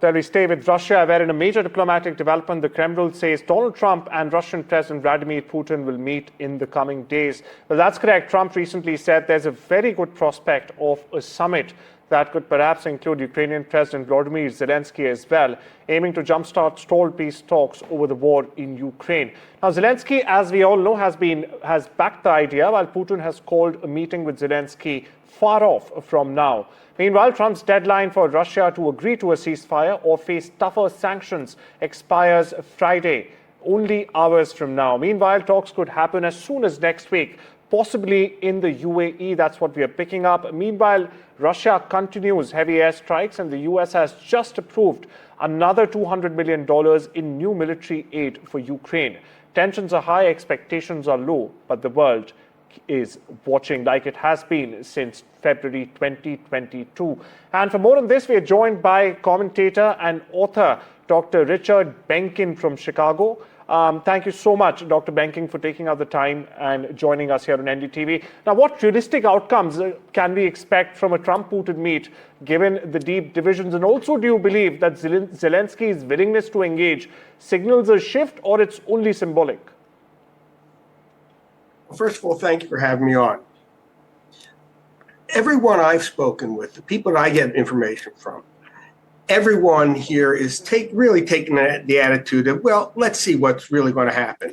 There we stay with Russia, where in a major diplomatic development, the Kremlin says Donald Trump and Russian President Vladimir Putin will meet in the coming days. Well, that's correct. Trump recently said there's a very good prospect of a summit that could perhaps include Ukrainian President Vladimir Zelensky as well, aiming to jumpstart stalled peace talks over the war in Ukraine. Now, Zelensky, as we all know, has backed the idea, while Putin has called a meeting with Zelensky far off from now. Meanwhile, Trump's deadline for Russia to agree to a ceasefire or face tougher sanctions expires Friday, only hours from now. Meanwhile, talks could happen as soon as next week, possibly in the UAE. That's what we are picking up. Meanwhile, Russia continues heavy airstrikes, and the US has just approved another $200 million in new military aid for Ukraine. Tensions are high, expectations are low, but the world is watching like it has been since February 2022. And for more on this, we are joined by commentator and author Dr. Richard Benkin from Chicago. Thank you so much, Dr. Benkin, for taking out the time and joining us here on NDTV. Now, what realistic outcomes can we expect from a Trump-Putin meet, given the deep divisions? And also, do you believe that Zelensky's willingness to engage signals a shift, or it's only symbolic? First of all, thank you for having me on. Everyone I've spoken with, the people that I get information from, everyone here is really taking the attitude of, well, let's see what's really going to happen.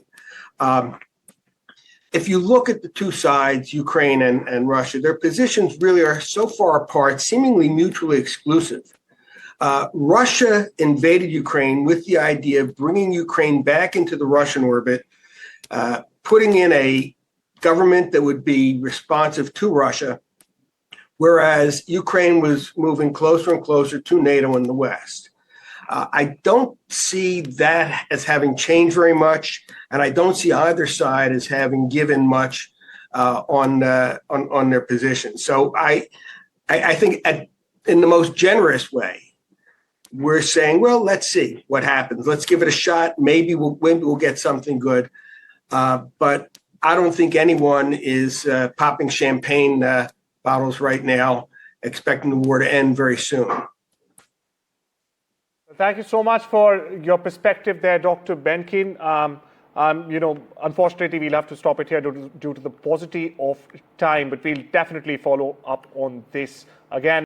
If you look at the two sides, Ukraine and Russia, their positions really are so far apart, seemingly mutually exclusive. Russia invaded Ukraine with the idea of bringing Ukraine back into the Russian orbit, putting in a government that would be responsive to Russia, whereas Ukraine was moving closer and closer to NATO in the West. I don't see that as having changed very much, and I don't see either side as having given much on their position. So I think in the most generous way, we're saying, well, let's see what happens. Let's give it a shot. Maybe we'll get something good. But I don't think anyone is popping champagne bottles right now, expecting the war to end very soon. Thank you so much for your perspective there, Dr. Benkin. Unfortunately, we'll have to stop it here due to the paucity of time, but we'll definitely follow up on this again.